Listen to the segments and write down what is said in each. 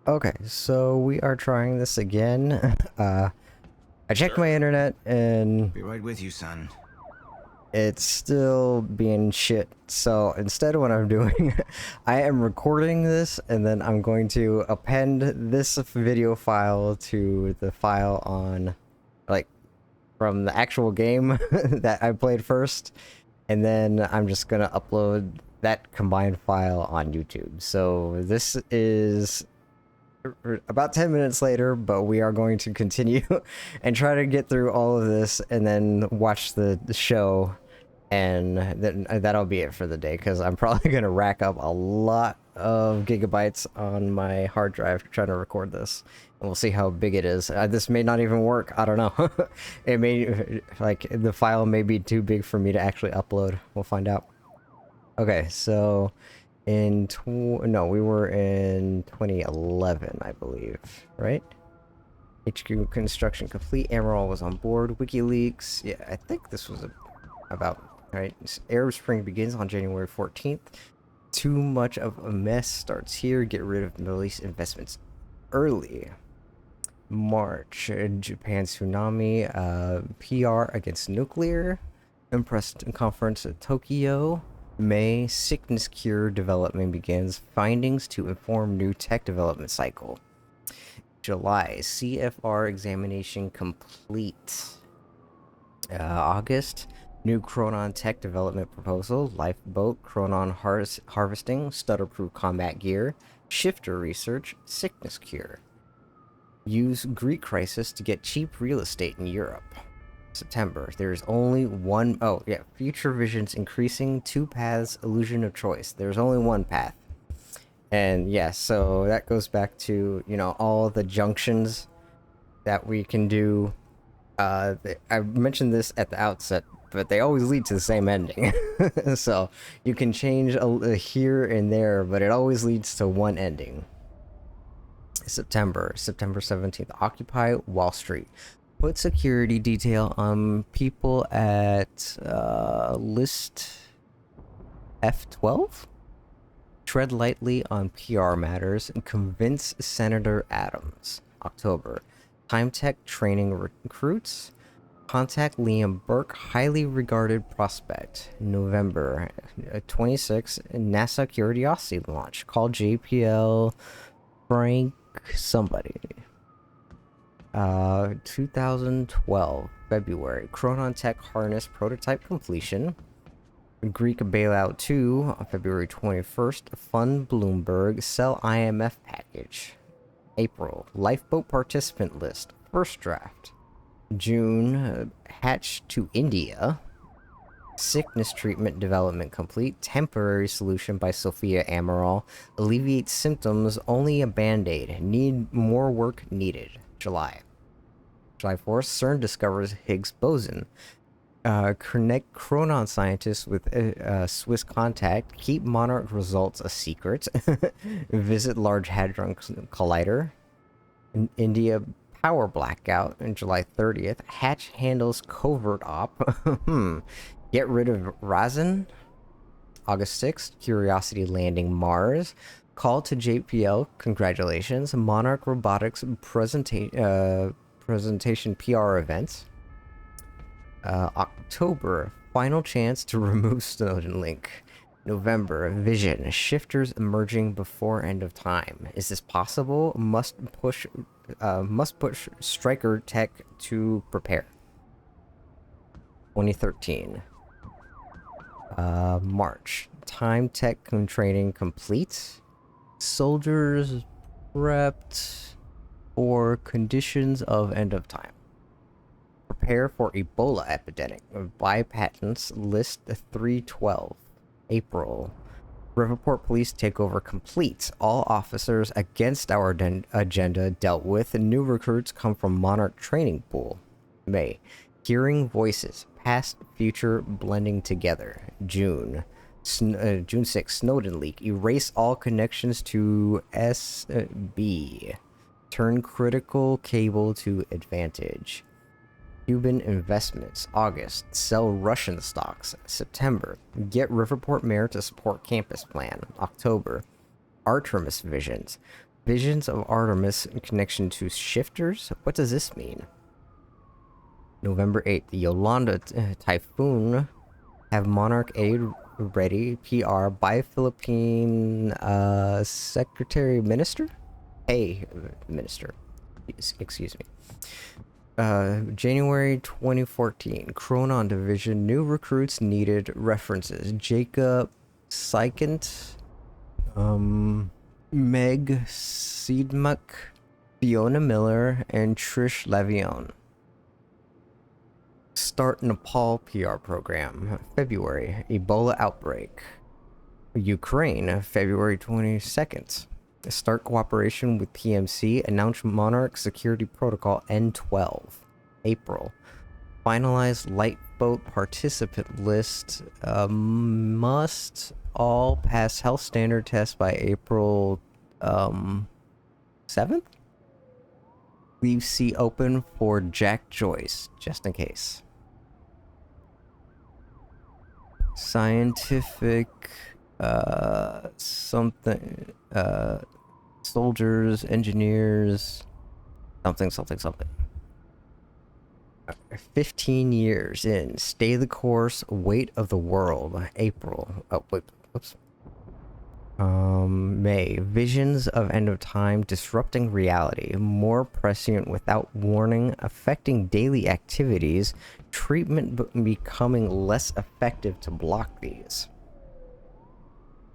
Okay, so we are trying this again. I checked my Sure. internet and Be right with you, son. it's still being shit. So instead of what I'm doing, I am recording this and then I'm going to append this video file to the file on, like, from the actual game that I played first. And then I'm just gonna upload that combined file on YouTube. So this is about 10 minutes later, but we are going to continue and try to get through all of this and then watch the show, and then that'll be it for the day because I'm probably going to rack up a lot of gigabytes on my hard drive trying to record this, and we'll see how big it is. This may not even work. I don't know. It may, like, the file may be too big for me to actually upload. We'll find out. Okay, so no, we were in 2011, I believe, right? HQ construction complete. Amaral was on board. WikiLeaks. Yeah, I think this was about right. Arab Spring begins on January 14th. Too much of a mess starts here. Get rid of Middle East investments early. March, Japan tsunami. PR against nuclear. Impressed conference at Tokyo. May, sickness cure development begins. Findings to inform new tech development cycle. July, CFR examination complete. August, new Chronon tech development proposal. Lifeboat, Chronon harvesting, stutter-proof combat gear, shifter research, sickness cure. Use Greek crisis to get cheap real estate in Europe. September, there's only one. Oh yeah, future visions increasing, two paths, illusion of choice. There's only one path. And yeah, so that goes back to, all the junctions that we can do. I mentioned this at the outset, but they always lead to the same ending. So you can change here and there, but it always leads to one ending. September 17th, Occupy Wall Street. Put security detail on people at list F12. Tread lightly on PR matters and convince Senator Adams. October. Time Tech training recruits. Contact Liam Burke, highly regarded prospect. November 26. NASA Curiosity launch. Call JPL Frank somebody. 2012 February. Chronon Tech harness prototype completion. Greek bailout 2 on February 21st. Fund Bloomberg sell IMF package. April. Lifeboat participant list first draft. June. Hatch to India. Sickness treatment development complete. Temporary solution by Sophia Amaral. Alleviate symptoms, only a band-aid. Need more work needed. July 4th. CERN discovers Higgs boson. Connect Chronon scientists with Swiss contact. Keep Monarch results a secret. Visit Large Hadron Collider. India power blackout on July 30th. Hatch handles covert op. Get rid of Razin. August 6th. Curiosity landing Mars. Call to JPL. Congratulations. Monarch Robotics presentation PR events. October, final chance to remove Snowden link. November, vision, shifters emerging before end of time. Is this possible? Must push Striker Tech to prepare. 2013. March, time tech training complete. Soldiers prepped for conditions of end of time. Prepare for Ebola epidemic. Buy patents. List 312. April. Riverport police takeover complete. All officers against our agenda dealt with. New recruits come from Monarch training pool. May. Hearing voices. Past, future blending together. June. June 6th. Snowden leak. Erase all connections to SB. Turn critical cable to advantage. Cuban investments. August. Sell Russian stocks. September. Get Riverport mayor to support campus plan. October. Artemis visions. Visions of Artemis in connection to shifters. What does this mean? November 8th, the Yolanda typhoon have Monarch aid ready. PR by Philippine Secretary Minister? Hey, Minister. Excuse me. January 2014, Chronon Division, new recruits needed. References: Jacob Sykent, Meg Seedmuck, Fiona Miller, and Trish Levion. Start Nepal PR program. February, Ebola outbreak. Ukraine, February 22nd. Start cooperation with PMC. Announce Monarch Security Protocol N12. April. Finalize Lightboat participant list. Must all pass health standard tests by April 7th? Leave seat open for Jack Joyce, just in case. Scientific something soldiers, engineers, something 15 years in. Stay the course. Weight of the world. April. Oh wait, whoops. May. Visions of end of time disrupting reality. More prescient without warning, affecting daily activities. Treatment becoming less effective to block these.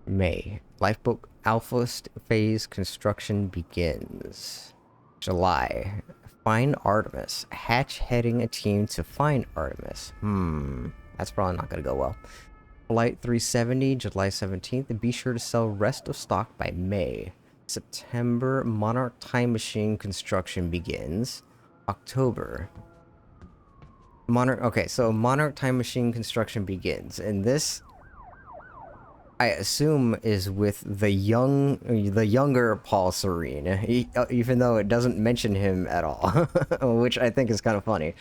May. Lifeboat Alpha phase construction begins. July. Find Artemis. Hatch heading a team to find Artemis. That's probably not gonna go well. Flight 370, July 17th. Be sure to sell rest of stock by May. September. Monarch Time Machine construction begins. October. Okay, so Monarch Time Machine construction begins, and this, I assume, is with the younger Paul Serene, even though it doesn't mention him at all, which I think is kind of funny.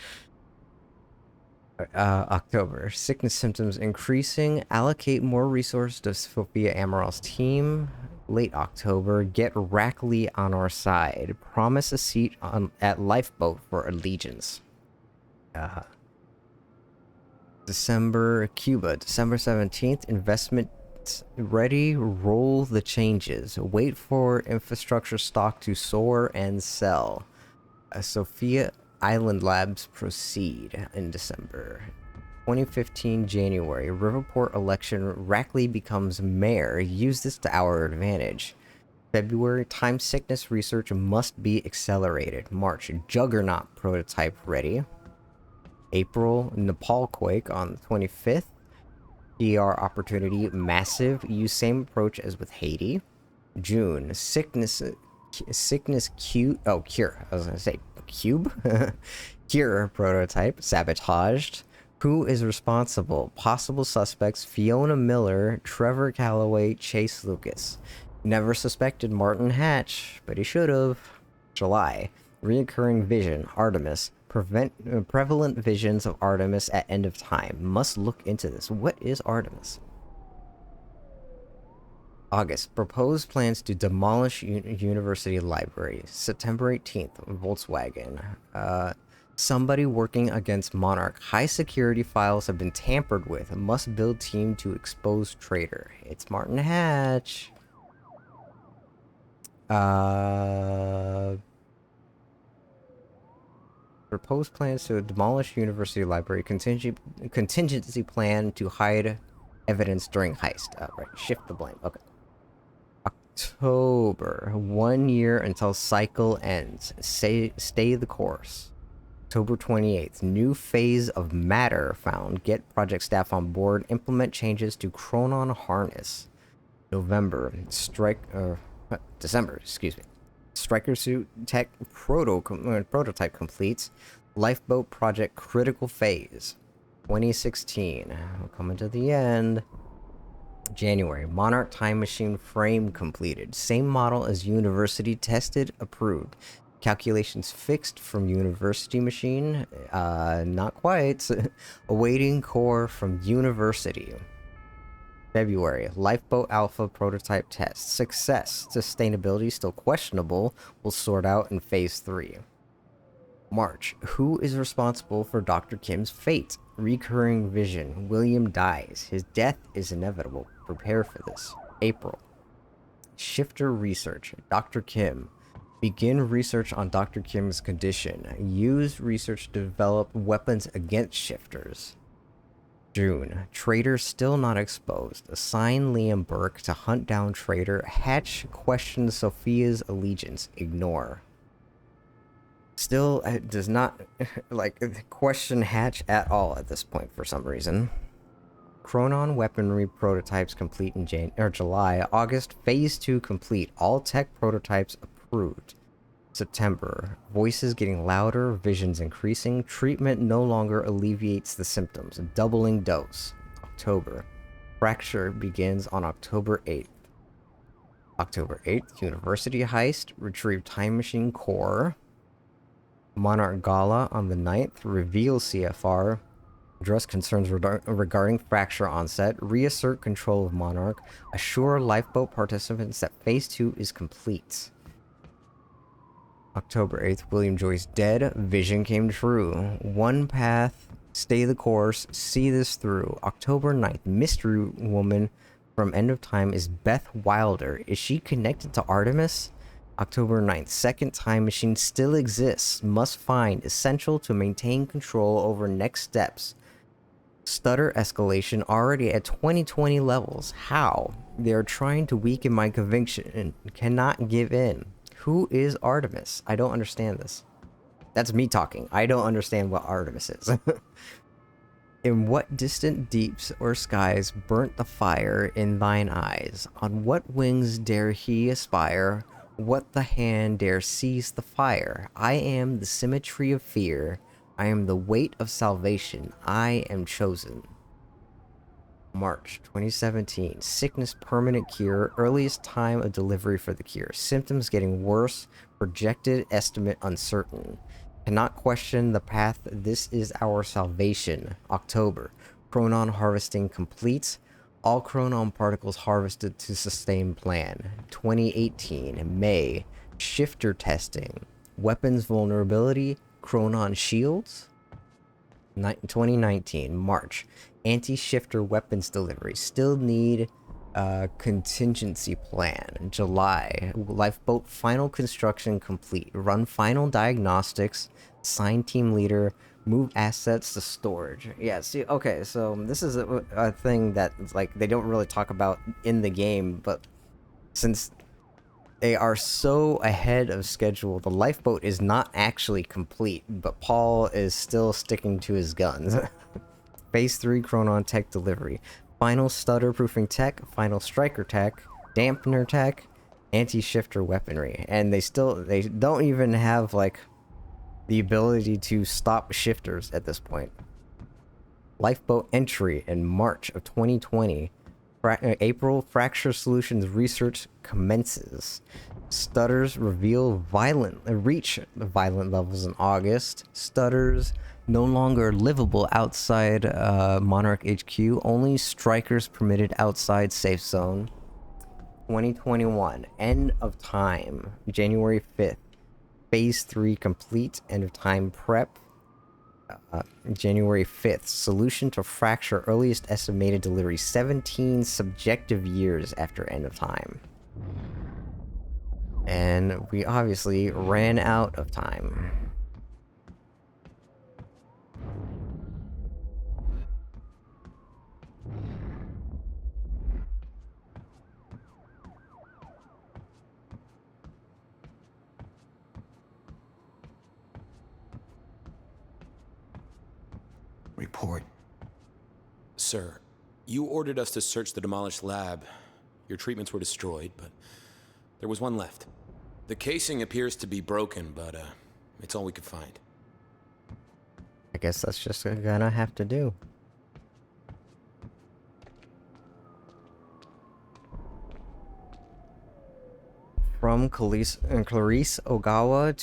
October. Sickness symptoms increasing. Allocate more resources to Sophia Amaral's team. Late October. Get Rackley on our side. Promise a seat at Lifeboat for Allegiance. December. Cuba. December 17th. Investment ready. Roll the changes. Wait for infrastructure stock to soar and sell. Sophia Island Labs proceed in December. 2015 January. Riverport election. Rackley becomes mayor. Use this to our advantage. February. Time sickness research must be accelerated. March. Juggernaut prototype ready. April. Nepal quake on the 25th. PR opportunity massive. Use same approach as with Haiti. June. Sickness cure. I was gonna say cube. Cure prototype sabotaged. Who is responsible? Possible suspects: Fiona Miller, Trevor Calloway, Chase Lucas. Never suspected Martin Hatch, but he should have. July. Reoccurring vision. Artemis. Prevalent visions of Artemis at end of time. Must look into this. What is Artemis? August. Proposed plans to demolish University Library. September 18th. Volkswagen. Somebody working against Monarch. High security files have been tampered with. Must build team to expose traitor. It's Martin Hatch. Proposed plans to demolish University Library. Contingency plan to hide evidence during heist. Right. Shift the blame. Okay. October. 1 year until cycle ends. Stay the course. October 28th. New phase of matter found. Get project staff on board. Implement changes to Chronon harness. November. December. Excuse me. Striker suit tech prototype completes. Lifeboat project critical phase. 2016. We're coming to the end. January. Monarch Time Machine frame completed. Same model as University, tested, approved. Calculations fixed from University machine. Not quite. Awaiting core from University. February, Lifeboat Alpha prototype test. Success. Sustainability still questionable. We'll sort out in Phase 3. March, who is responsible for Dr. Kim's fate? Recurring vision. William dies. His death is inevitable. Prepare for this. April, Shifter research. Dr. Kim. Begin research on Dr. Kim's condition. Use research to develop weapons against shifters. June, Traitor still not exposed. Assign Liam Burke to hunt down Traitor. Hatch questions Sophia's allegiance. Ignore. Still does not question Hatch at all at this point for some reason. Chronon weaponry prototypes complete in July. August, Phase 2 complete. All tech prototypes approved. September, voices getting louder, visions increasing. Treatment no longer alleviates the symptoms. Doubling dose. October, fracture begins on October 8th. October 8th, University heist. Retrieve time machine core. Monarch Gala on the 9th. Reveal CFR. Address concerns regarding fracture onset. Reassert control of Monarch. Assure lifeboat participants that Phase 2 is complete. October 8th, William Joyce dead. Vision came true. One path. Stay the course. See this through. October 9th, Mystery Woman from End of Time is Beth Wilder. Is she connected to Artemis? October 9th, second time machine still exists. Must find. Essential to maintain control over next steps. Stutter escalation already at 2020 levels. How? They are trying to weaken my conviction and cannot give in. Who is Artemis? I don't understand this. That's me talking. I don't understand what Artemis is. In what distant deeps or skies burnt the fire in thine eyes? On what wings dare he aspire? What the hand dare seize the fire? I am the symmetry of fear. I am the weight of salvation. I am chosen. March 2017. Sickness permanent cure. Earliest time of delivery for the cure. Symptoms getting worse. Projected estimate uncertain. Cannot question the path. This is our salvation. October. Chronon harvesting complete. All chronon particles harvested to sustain plan. 2018. May. Shifter testing. Weapons vulnerability. Chronon shields. 2019. March. Anti-shifter weapons delivery. Still need contingency plan. July. Lifeboat final construction complete. Run final diagnostics. Assign team leader. Move assets to storage. Yeah, see, okay, so this is a thing that, like, they don't really talk about in the game, but since they are so ahead of schedule, the lifeboat is not actually complete, but Paul is still sticking to his guns. Phase 3 Chronon tech delivery. Final stutter proofing tech, final striker tech, dampener tech, anti-shifter weaponry. And they don't even have, like, the ability to stop shifters at this point. Lifeboat entry in March of 2020. April, fracture solutions research commences. Stutters reach violent levels in August. Stutters no longer livable outside Monarch HQ. Only strikers permitted outside safe zone. 2021. End of time. January 5th. Phase 3 complete. End of time prep. January 5th. Solution to fracture. Earliest estimated delivery. 17 subjective years after end of time. And we obviously ran out of time. Report. Sir, you ordered us to search the demolished lab. Your treatments were destroyed, but there was one left. The casing appears to be broken, but it's all we could find. I guess that's just gonna have to do. from Clarice Ogawa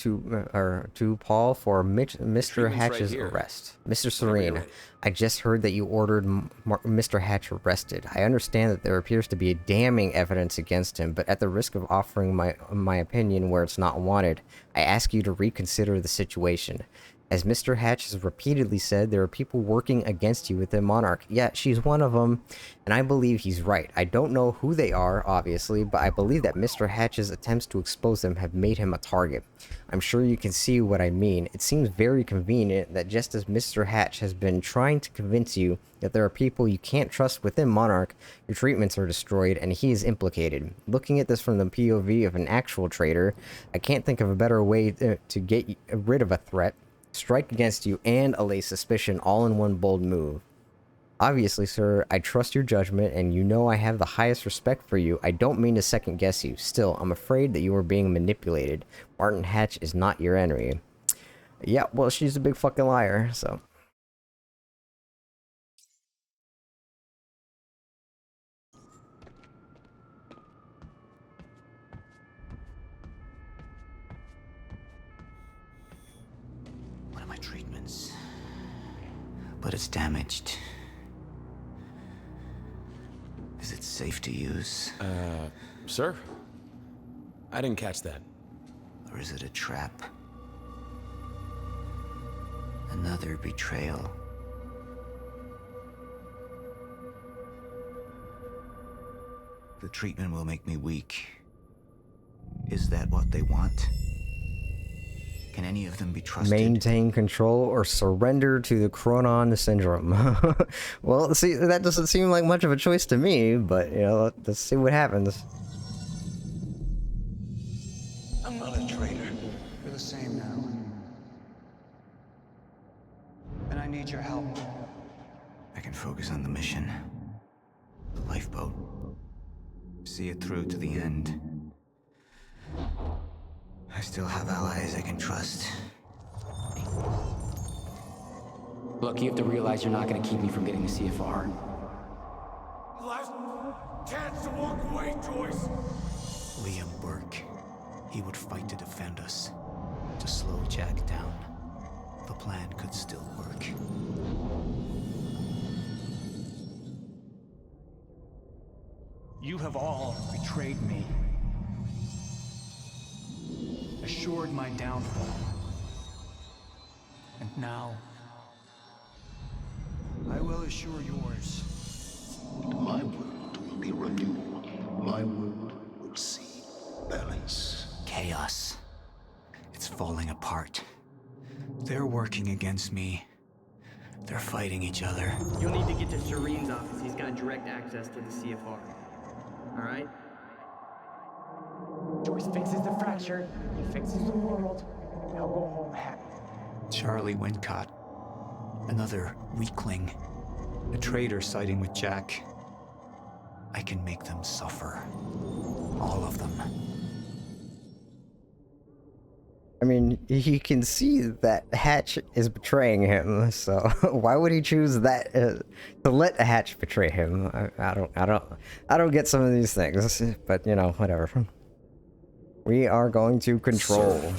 to Paul for Mr. treatment's right Hatch's here. arrest. Mr. Whenever you're Serene, ready. I just heard that you ordered Mr. Hatch arrested. I understand that there appears to be damning evidence against him, but at the risk of offering my opinion where it's not wanted, I ask you to reconsider the situation. As Mr. Hatch has repeatedly said, there are people working against you within Monarch. Yeah, she's one of them, and I believe he's right. I don't know who they are, obviously, but I believe that Mr. Hatch's attempts to expose them have made him a target. I'm sure you can see what I mean. It seems very convenient that just as Mr. Hatch has been trying to convince you that there are people you can't trust within Monarch, your treatments are destroyed, and he is implicated. Looking at this from the POV of an actual traitor, I can't think of a better way to get rid of a threat, strike against you, and allay suspicion all in one bold move. Obviously, sir, I trust your judgment, and you know I have the highest respect for you. I don't mean to second guess you. Still, I'm afraid that you are being manipulated. Martin Hatch is not your enemy. Yeah, well, she's a big fucking liar, so. One of my treatments. But it's damaged. Is it safe to use? Sir? I didn't catch that. Or is it a trap? Another betrayal. The treatment will make me weak. Is that what they want? Can any of them be trusted? Maintain control or surrender to the Chronon Syndrome. Well, see, that doesn't seem like much of a choice to me, but, you know, let's see what happens. I'm not a traitor. You're the same now. And I need your help. I can focus on the mission. The lifeboat. See it through to the end. I still have allies I can trust. Look, you have to realize you're not going to keep me from getting the CFR. Last chance to walk away, Joyce. Liam Burke. He would fight to defend us. To slow Jack down. The plan could still work. You have all betrayed me. Assured my downfall. And now, I will assure yours. My world will be renewed. My world will see balance. Chaos. It's falling apart. They're working against me. They're fighting each other. You'll need to get to Serene's office. He's got direct access to the CFR. Alright? Joyce fixes the fracture, he fixes the world. They'll go home happy. Charlie Wincott. Another weakling. A traitor siding with Jack. I can make them suffer. All of them. I mean, he can see that Hatch is betraying him, so why would he choose that to let Hatch betray him? I don't get some of these things, but you know, whatever. We are going to control. Sir.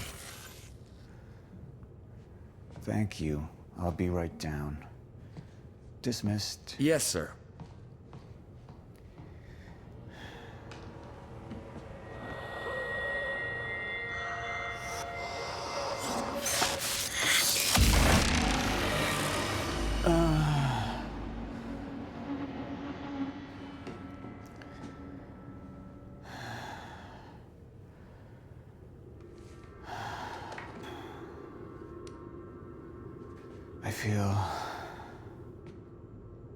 Thank you. I'll be right down. Dismissed. Yes, sir. I feel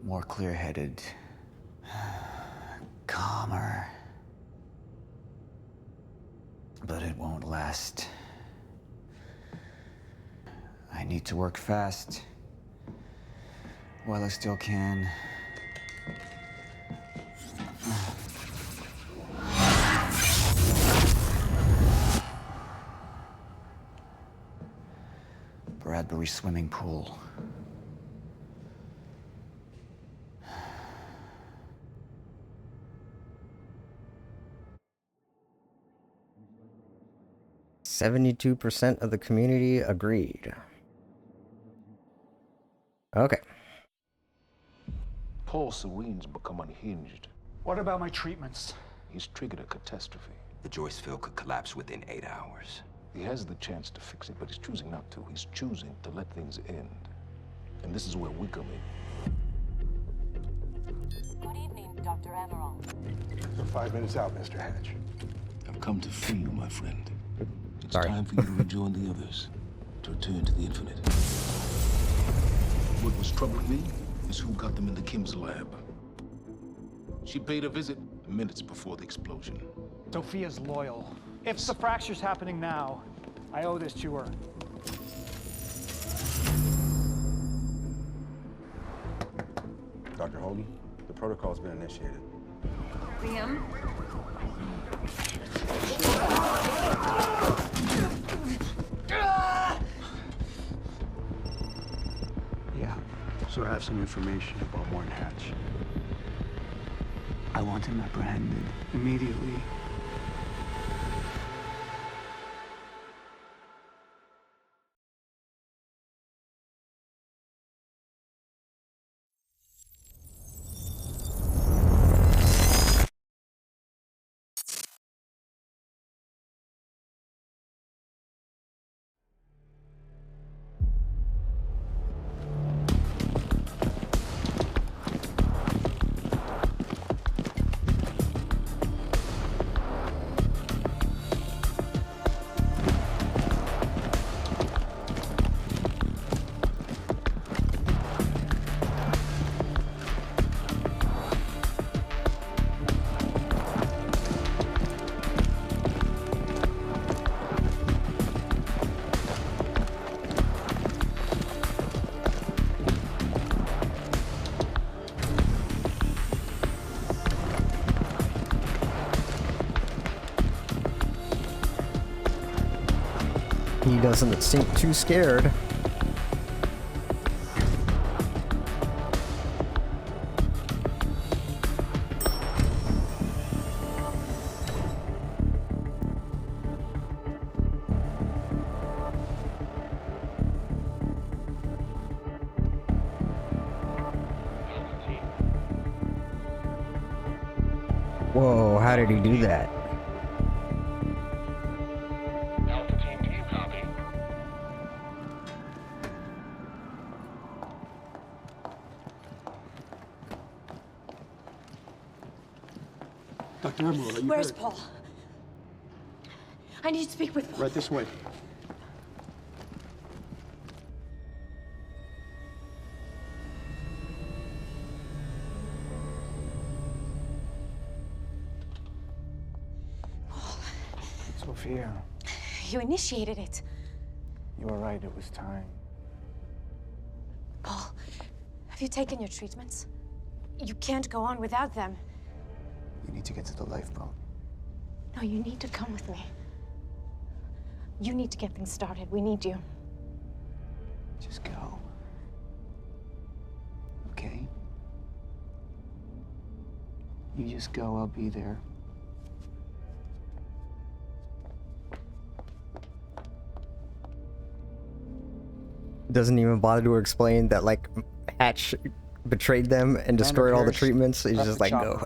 more clear-headed, calmer. But it won't last. I need to work fast while I still can. Bradbury swimming pool. 72% of the community agreed. Okay. Paul Serene's become unhinged. What about my treatments? He's triggered a catastrophe. The Joyce field could collapse within 8 hours. He has the chance to fix it, but he's choosing not to. He's choosing to let things end. And this is where we come in. Good evening, Dr. Amaral. You're 5 minutes out, Mr. Hatch. I've come to free you, my friend. It's Sorry. time for you to rejoin the others, to return to the Infinite. What was troubling me is who got them into Kim's lab. She paid a visit minutes before the explosion. Sophia's loyal. If the fracture's happening now, I owe this to her. Dr. Holden, the protocol's been initiated. Liam? Yeah, so I have some information about Morton Hatch. I want him apprehended immediately. He doesn't seem too scared. Whoa, how did he do that? Dr. Emerald, are you Where's hurt? Paul? I need to speak with Paul. Right this way. Sophia, You initiated it. you were right. It was time. Paul, have you taken your treatments? You can't go on without them. We need to get to the lifeboat. No, you need to come with me. You need to get things started. We need you. Just go. Okay? You just go, I'll be there. Doesn't even bother to explain that, like, Hatch betrayed them and destroyed all the Pierce, treatments. He's prep just the like, go.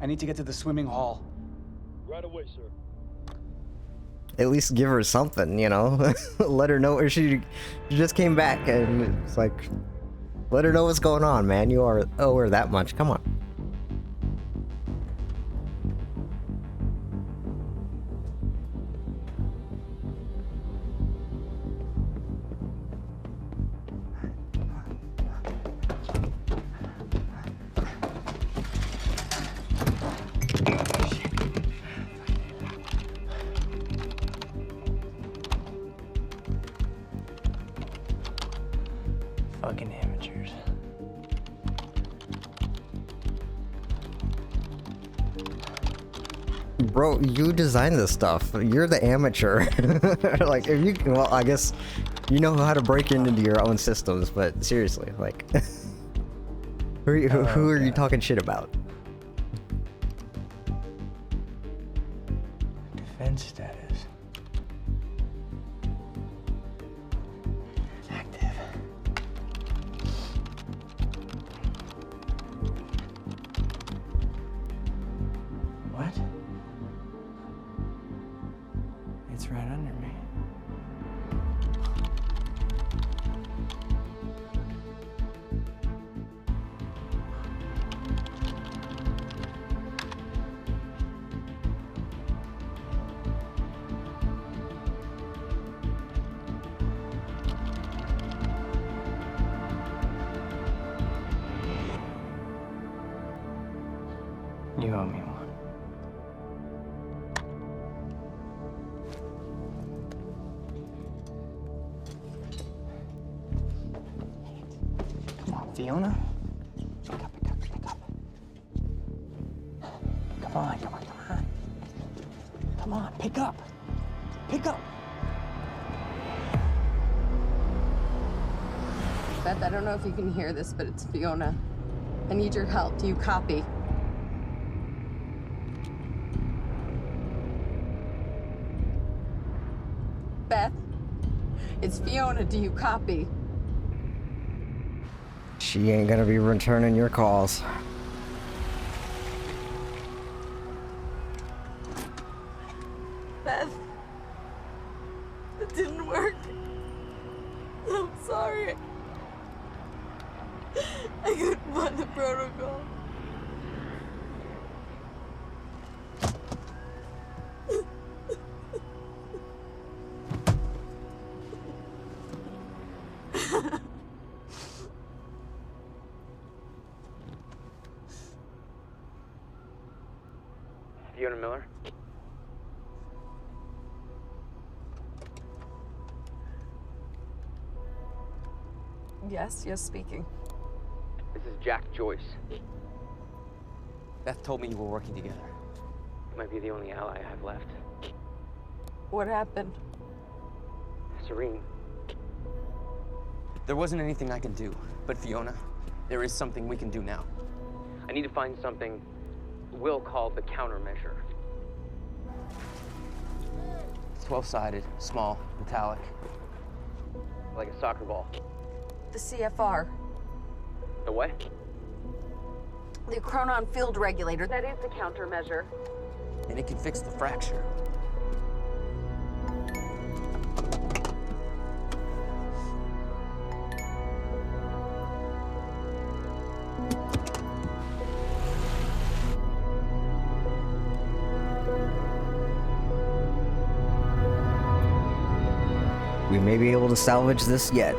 I need to get to the swimming hall. Right away, sir. At least give her something, you know? Let her know, or she just came back and it's like, let her know what's going on, man. You owe her that much. Come on. Fucking amateurs. Bro, you designed this stuff. You're the amateur. Like, if you, well, I guess you know how to break into your own systems, but seriously, like, who are you talking shit about? Defense status. Active. What? It's right under me. You owe me one. Come on, Fiona. Pick up, pick up, pick up. Come on, come on, come on. Come on, pick up. Pick up. Beth, I don't know if you can hear this, but it's Fiona. I need your help. Do you copy? Beth, it's Fiona. Do you copy? She ain't gonna be returning your calls. Beth, it didn't work. I'm sorry. I couldn't find the protocol. Fiona Miller? Yes, speaking. This is Jack Joyce. Beth told me you were working together. You might be the only ally I have left. What happened? Serene. There wasn't anything I could do, but Fiona, there is something we can do now. I need to find something Will called the countermeasure. It's 12-sided, small, metallic, like a soccer ball. The CFR. The what? The Chronon Field Regulator. That is the countermeasure. And it can fix the fracture. We may be able to salvage this yet.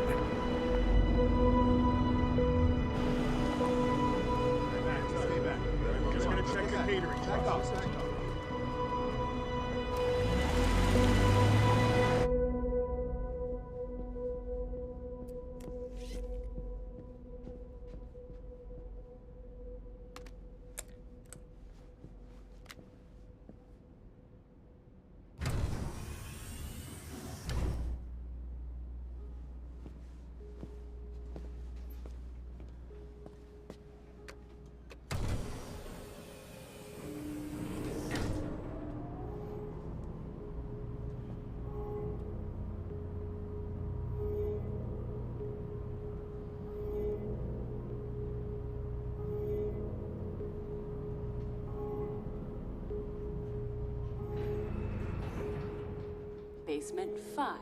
Basement 5.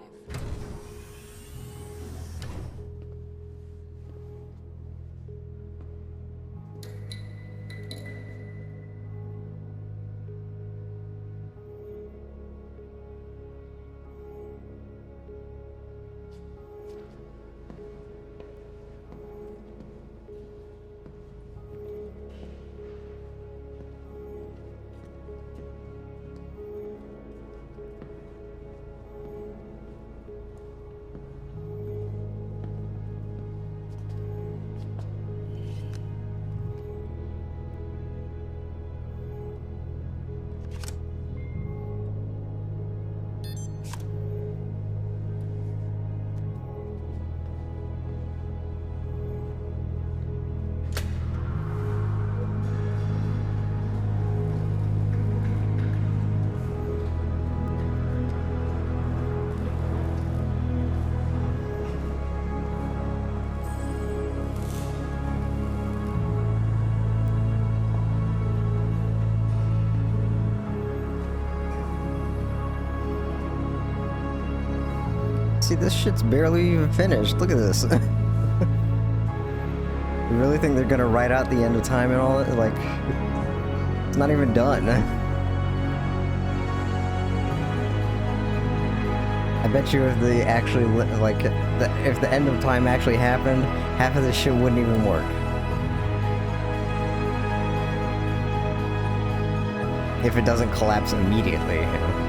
See, this shit's barely even finished. Look at this. You really think they're gonna write out the end of time and all that? Like, it's not even done. I bet you if they actually, like, if the end of time actually happened, half of this shit wouldn't even work. If it doesn't collapse immediately, you know?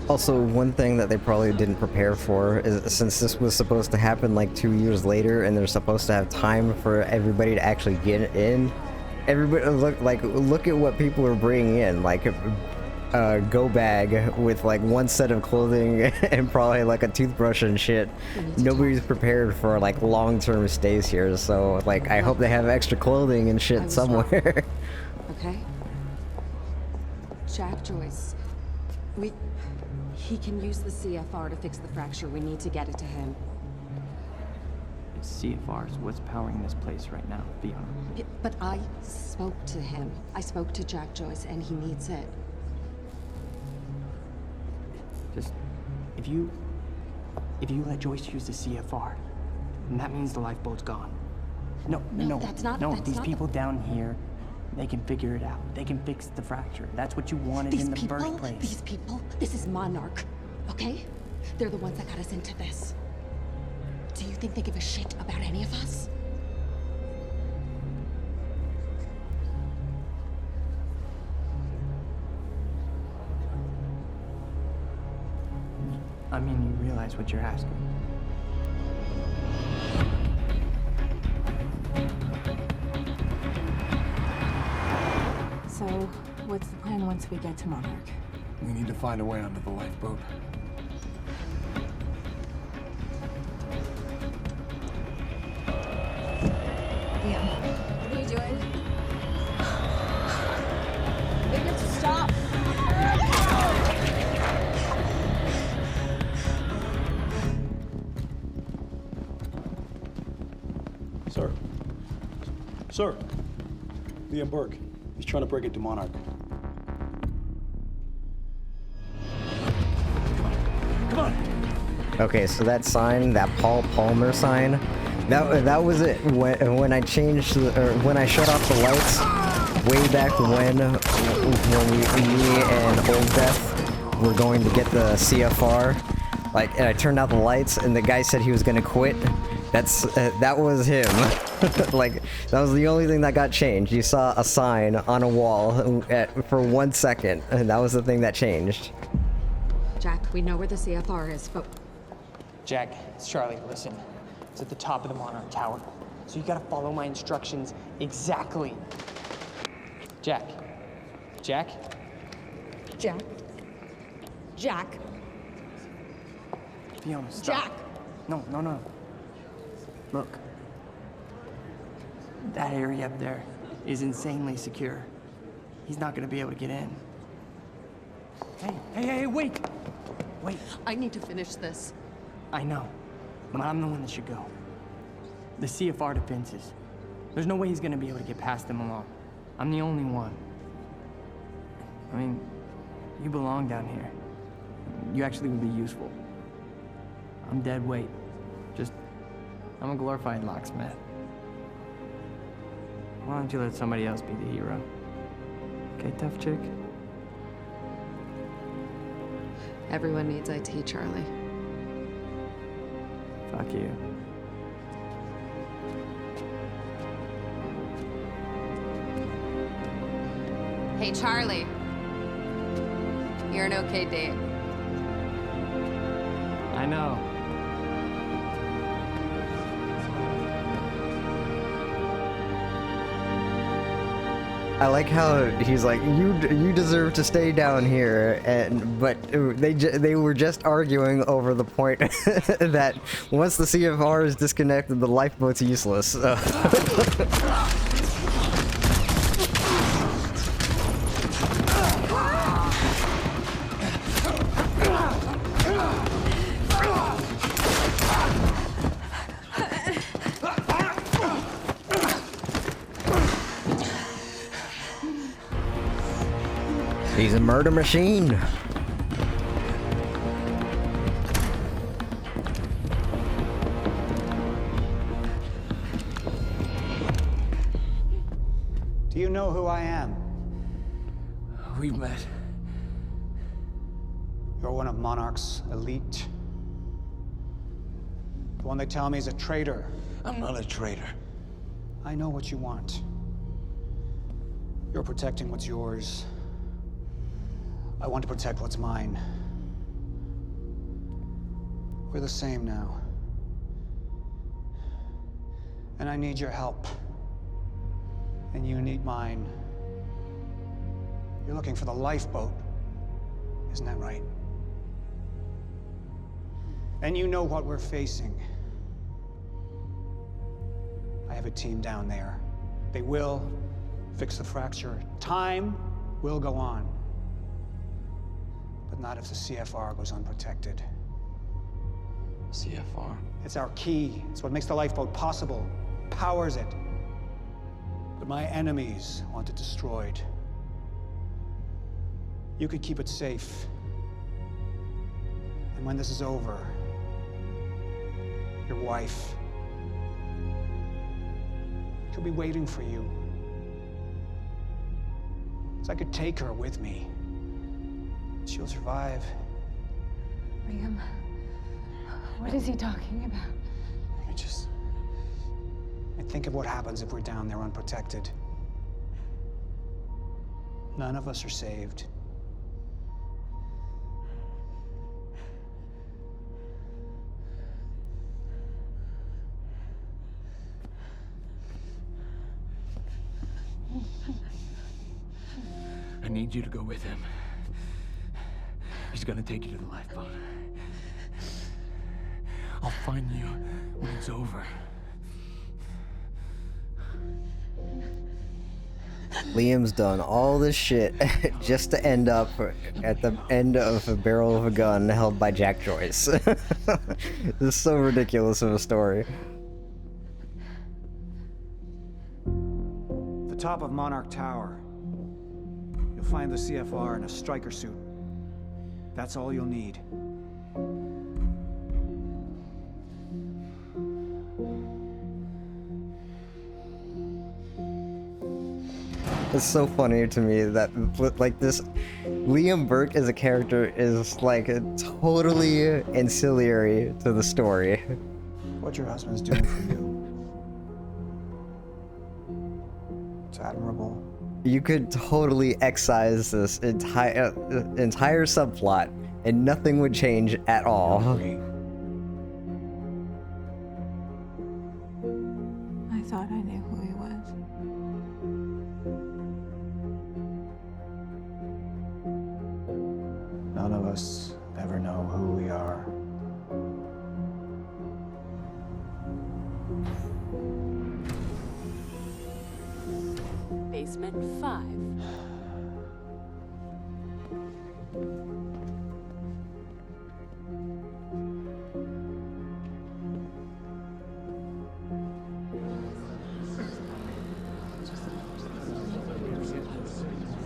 Also, one thing that they probably didn't prepare for is, since this was supposed to happen like 2 years later, and they're supposed to have time for everybody to actually get in. Everybody look at what people are bringing in, like a go bag with like one set of clothing and probably like a toothbrush and shit. Nobody's prepared for like long-term stays here, so like I hope they have extra clothing and shit somewhere. Okay. Jack Joyce. He can use the CFR to fix the fracture. We need to get it to him. CFR's what's powering this place right now, Fiona. But I spoke to him. I spoke to Jack Joyce, and he needs it. Just, if you let Joyce use the CFR, then that means the lifeboat's gone. No, that's not. No, that's these not people down here, they can figure it out. They can fix the fracture. That's what you wanted in the first place. These people, this is Monarch, okay? They're the ones that got us into this. Do you think they give a shit about any of us? I mean, you realize what you're asking. So, what's the plan once we get to Monarch? We need to find a way onto the lifeboat. Yeah. What are you doing? We have to stop. Sir. Sir. Liam Burke. He's trying to break into Monarch. Come on. Okay, so that sign, that Paul Palmer sign, that was it. When I changed, when I shut off the lights, way back when me and Old Beth were going to get the CFR, like, and I turned out the lights, and the guy said he was gonna quit. That was him. Like, that was the only thing that got changed. You saw a sign on a wall for 1 second, and that was the thing that changed. Jack, we know where the CFR is, but... Jack, it's Charlie. Listen, it's at the top of the Monarch Tower. So you gotta follow my instructions exactly. Jack. Jack? Jack. Jack. Fiona, stop. Jack! No. Look. That area up there is insanely secure. He's not gonna be able to get in. Hey, wait! Wait. I need to finish this. I know, but I'm the one that should go. The CFR defenses. There's no way he's gonna be able to get past them alone. I'm the only one. I mean, you belong down here. You actually would be useful. I'm dead weight. I'm a glorified locksmith. Why don't you let somebody else be the hero? Okay, tough chick? Everyone needs IT, Charlie. Fuck you. Hey, Charlie. You're an okay date. I know. I like how he's like, you deserve to stay down here, but they were just arguing over the point that once the CFR is disconnected, the lifeboat's useless. He's a murder machine. Do you know who I am? We've met. You're one of Monarch's elite. The one they tell me is a traitor. I'm not a traitor. I know what you want. You're protecting what's yours. I want to protect what's mine. We're the same now. And I need your help. And you need mine. You're looking for the lifeboat. Isn't that right? And you know what we're facing. I have a team down there. They will fix the fracture. Time will go on. But not if the CFR goes unprotected. CFR? It's our key. It's what makes the lifeboat possible. Powers it. But my enemies want it destroyed. You could keep it safe. And when this is over, your wife, she'll be waiting for you. So I could take her with me. She'll survive. Liam, what is he talking about? And think of what happens if we're down there unprotected. None of us are saved. I need you to go with him. He's gonna take you to the lifeboat. I'll find you when it's over. Liam's done all this shit just to end up at the end of a barrel of a gun held by Jack Joyce. This is so ridiculous of a story. The top of Monarch Tower. You'll find the CFR in a striker suit. That's all you'll need. It's so funny to me that, like, this Liam Burke as a character is, like, totally ancillary to the story. What your husband's doing for you. It's admirable. You could totally excise this entire subplot and nothing would change at all. I thought I knew who he was. None of us ever know who we are. Basement 5.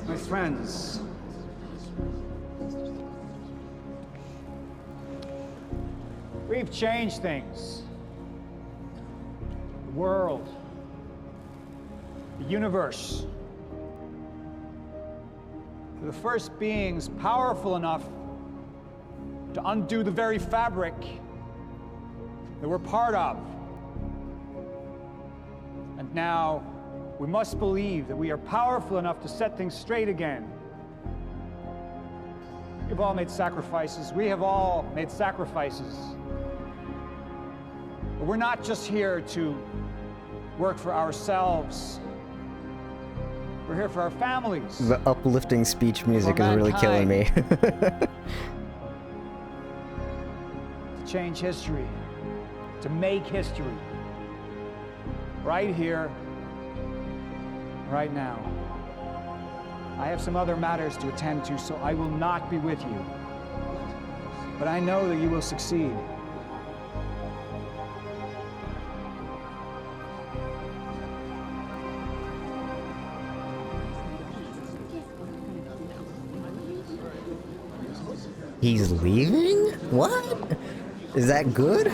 My friends, we've changed things. The world, the universe. We're the first beings powerful enough to undo the very fabric that we're part of. And now, we must believe that we are powerful enough to set things straight again. We've all made sacrifices. We have all made sacrifices. But we're not just here to work for ourselves. We're here for our families. The uplifting speech music is really killing me. To change history. To make history. Right here. Right now. I have some other matters to attend to, so I will not be with you. But I know that you will succeed. He's leaving? What? Is that good?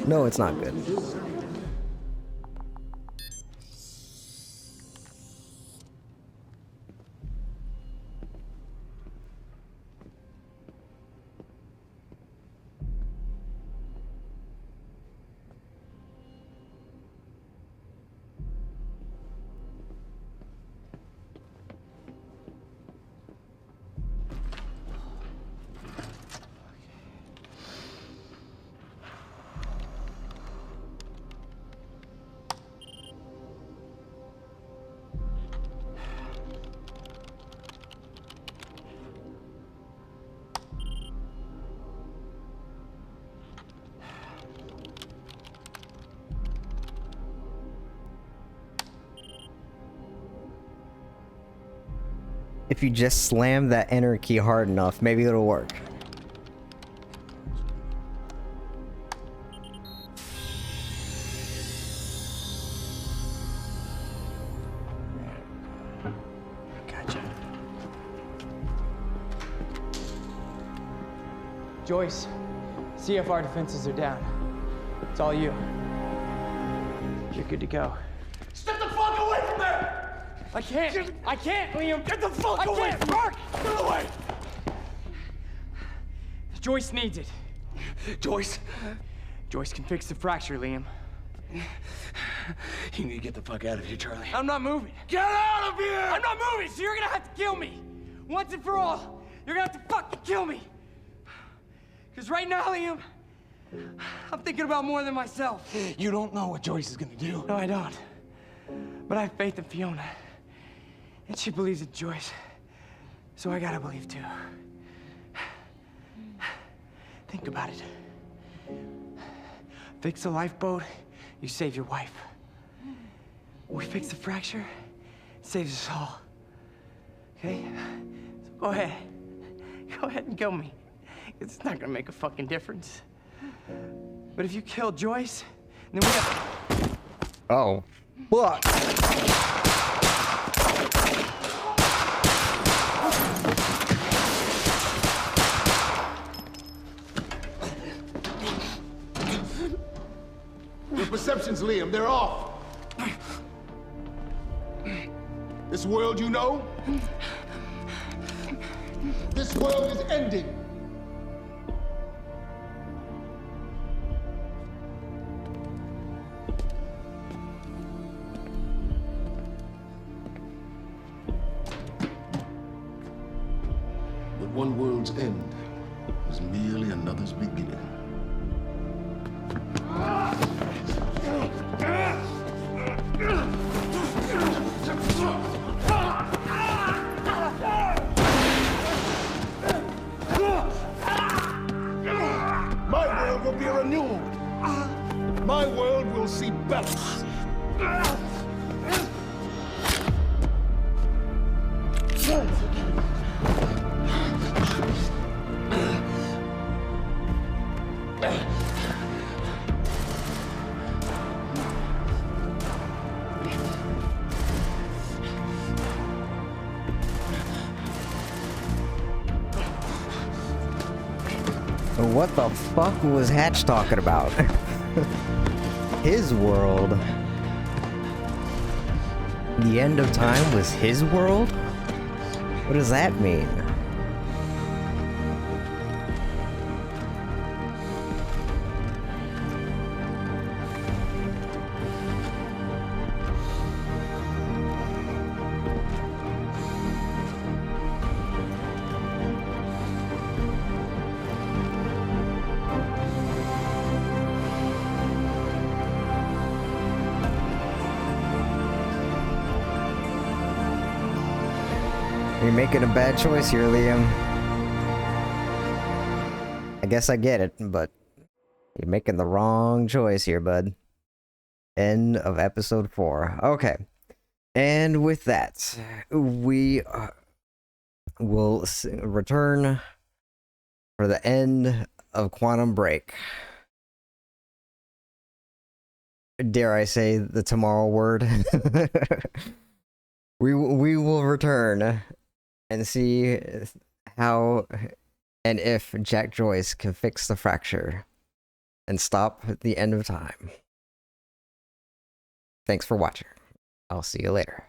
No, it's not good. If you just slam that enter key hard enough, maybe it'll work. Gotcha. Joyce, CFR defenses are down. It's all you. You're good to go. Step the fuck away from there! I can't, Liam! Get the fuck away from Mark! Get away! Joyce needs it. Joyce? Joyce can fix the fracture, Liam. You need to get the fuck out of here, Charlie. I'm not moving. Get out of here! I'm not moving, so you're gonna have to kill me. Once and for all. You're gonna have to fucking kill me. Because right now, Liam, I'm thinking about more than myself. You don't know what Joyce is gonna do. No, I don't. But I have faith in Fiona. And she believes in Joyce. So I gotta believe too. Think about it. Fix the lifeboat, you save your wife. We fix the fracture, it saves us all. Okay? So go ahead. Go ahead and kill me. It's not gonna make a fucking difference. But if you kill Joyce, then we have... Oh. What? Your perceptions, Liam, they're off. This world you know, this world is ending. But one world's end is merely another's beginning. My world will be a renewal. My world will see balance. What the fuck was Hatch talking about? His world? The end of time was his world? What does that mean? You're making a bad choice here, Liam. I guess I get it, but you're making the wrong choice here, bud. End of episode 4. Okay. And with that, we will return for the end of Quantum Break. Dare I say the tomorrow word? we will return and see how and if Jack Joyce can fix the fracture and stop the end of time. Thanks for watching. I'll see you later.